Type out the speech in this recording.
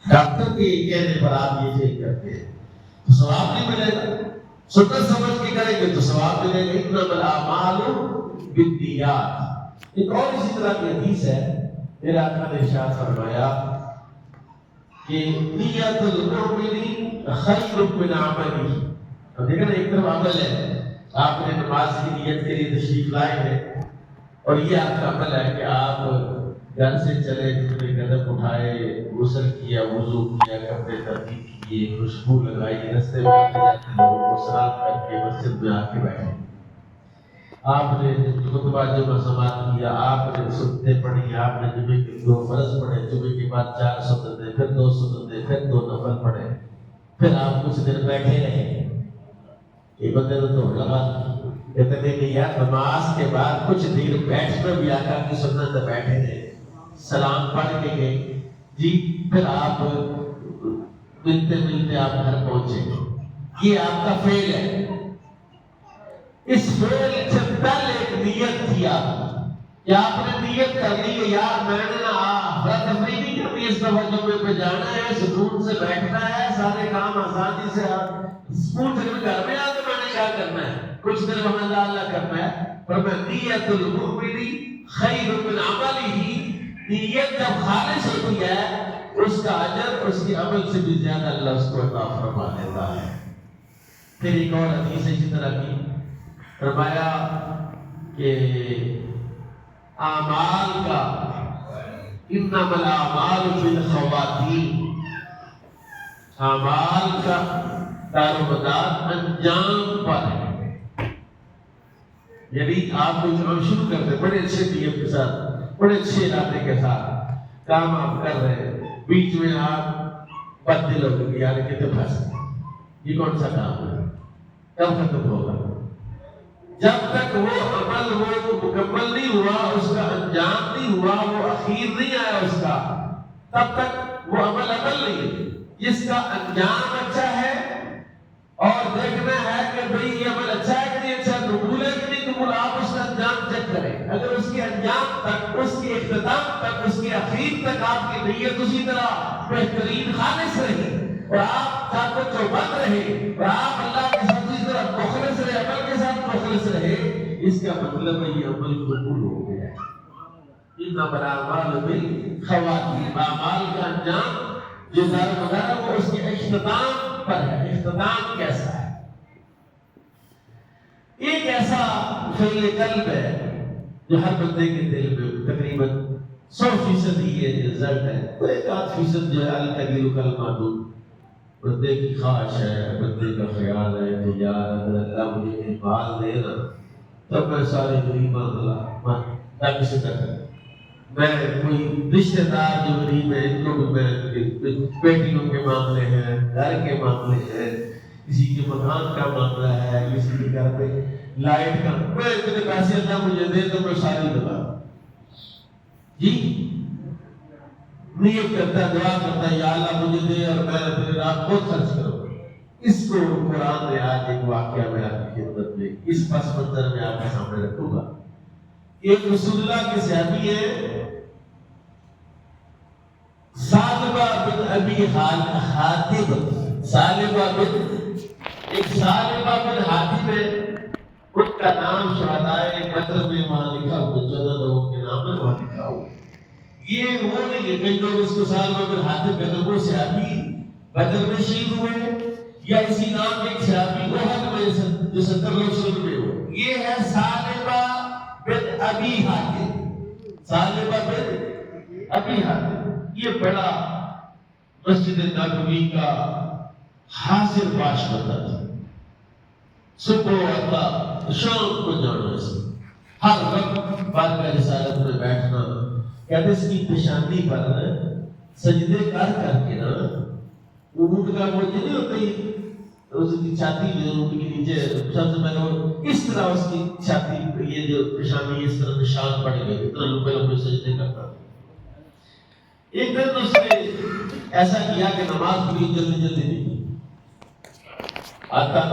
Doctor کے کہنے پر آپ یہ چیک کرتے ہیں تو ثواب نہیں ملے گا، سنت سمجھ کے کریں گے تو ثواب ملے گا۔ انما الاعمال بالنیات۔ ایک اور اسی طرح کی حدیث ہے، میرے آقا نے ارشاد فرمایا کہ نیت المؤمن خیر من عملہ۔ اب دیکھیں نا، ایک طرف عمل ہے، آپ نے نماز کی نیت کے لیے تشریف لائے ہیں اور یہ آپ کا عمل ہے کہ آپ گھر سے چلے، قدم اٹھائے، غسل کیا، وضو کیا، کپڑے ترتیب کیے، خوشبو لگائی، رستے میں لوگوں کو سلام کر کے مسجد میں آ کے بیٹھے، آپ نے خطبہ جمعہ سماعت کیا، آپ نے سنتیں پڑھی، آپ نے جمعے کے 2 فرض پڑھے، جمعے کے بعد 4 سنتیں، پھر 2 سنتیں، پھر 2 نفل پڑھے، پھر آپ کچھ دیر بیٹھے رہے۔ یہ بندے تو لگا کہتے ہیں کہ یار نماز کے بعد کچھ دیر بیٹھنا بھی آقا کی سنت ہے، بیٹھے رہے، سلام پڑھ کے گئے جی، پھر آپ ملتے ملتے آپ گھر پہنچے، یہ آپ کا فعل ہے۔ اس فعل سے پہلے ایک نیت تھی آپ کی، یا آپ نے نیت کر لی کہ یار میں نے تفریح نہیں کرنی، اس دفعہ جمعے پہ جانا ہے، سکون سے بیٹھنا ہے، سارے کام آسانی سے سکون سے گھر میں آ کے میں نے کیا کرنا ہے، کچھ دیر میں اللہ اللہ کرنا ہے۔ پر میں نیت المؤمن خیر من عملہ، نیت جب خالص ہوتی ہے اس کا اجر اس کے عمل سے بھی زیادہ اللہ اس کو عطا فرما دیتا ہے۔ پھر ایک اور حدیث ہے اسی طرح کی، فرمایا کہ اعمال کا انما الاعمال بالخواتیم، اعمال کا دار و مدار انجام پر ہے۔ یعنی آپ کچھ عمل شروع کرتے بڑے اچھے نیت کے ساتھ، بڑے اچھے ارادے کے ساتھ کام آپ کر رہے ہیں، بیچ میں آپ بد دل ہو گئے، یار کتنے پھنس گئے، یہ کون سا کام ہے، کب ختم ہوگا؟ جب تک وہ عمل وہ مکمل نہیں ہوا، اس کا انجام نہیں ہوا، وہ اخیر نہیں آیا اس کا، تب تک وہ عمل نہیں ہے۔ جس کا انجام اچھا ہے اور دیکھنا ہے کہ بھئی یہ عمل اچھا ہے کہ نہیں اچھا، قبول ہے کہ نہیں قبول، آپ اس کا انجام چیک کریں۔ اگر اس کے انجام تک، اس کے اختتام تک، اس کے اخیر تک آپ کی نیت اسی طرح بہترین خالص رہی اور آپ چاہت و چوبند رہے اور آپ اللہ کے ساتھ اسی طرح مخلص رہے، عمل کے ساتھ مخلص رہے، اس کا مطلب ہے یہ عمل قبول ہو گیا ہے۔ انما الاعمال بالخواتیم، اعمال کا انجام جو دار مدار ہے وہ اس کے اختتام پر ہے۔ اختتام کیسا ہے؟ ایک ایسا فعل قلب ہے جو ہر بندے کے دل میں تقریباً 100% یہ رزلٹ ہے، تو 1-8% جو ہے القلیل کالمعدود، بندے کی خواہش ہے، بندے کا خیال ہے کہ یار اگر اللہ مجھے مال دے نا تب میں سارے غریباں تاکہ سے کروں، میں کوئی رشتہ دار جو غریب ہے ان کو بھی میں، بیٹیوں کے معاملے ہیں، گھر کے معاملے ہیں، کسی کے مکان کا معاملہ ہے، کسی کے گھر پہ لائٹ کا، میں اتنے پیسے اللہ مجھے دے تو میں ساری دبا جی نیت کرتا ہے، دعا کرتا ہے یا اللہ مجھے دے اور میں اپنے رات خود خرچ کروں۔ اس کو قرآن نے آج ایک واقعہ میں آپ کی خدمت میں اس پس منظر میں آپ کے سامنے رکھوں گا۔ ایک رسول اللہ کے صحابی ہے ثعلبہ بن ابی حاتب، ثعلبہ بن حاتب ہے، ان کا نام شہدائے بدر میں وہاں لکھا ہوا، 14 لوگوں کے نام میں وہاں لکھا ہوا۔ یہ وہ نہیں ہے کئی لوگ اس کو ثعلبہ بن حاتب کہتے ہیں، وہ صحابی بدر میں شہید ہوئے یا اسی نام کے ایک صحابی احد میں جو 70 لوگ شہید ہوئے ہو، یہ ہے ثعلبہ بن ابی حاتب، ثعلبہ بن ابی حاتب، یہ بڑا مسجد نبوی کا حاضر باش بندہ تھا، صبح آتا شام کو جانا، اس ہر وقت بارگاہ رسالت میں بیٹھنا، کہتے اس کی پیشانی پر سجدے کر کے نا اونٹ کا وہ نہیں ہوتی اس کی چھاتی جو اونٹ کے نیچے سب سے پہلے اس طرح اس کی چھاتی یہ جو پیشانی اس طرح نشان پڑ گئے، اتنا لمبے لمبے سجدے کرتا تھا۔ ایک دن اس نے ایسا کیا کہ نماز پڑھی، جلدی جلدی نہیں آتا، نماز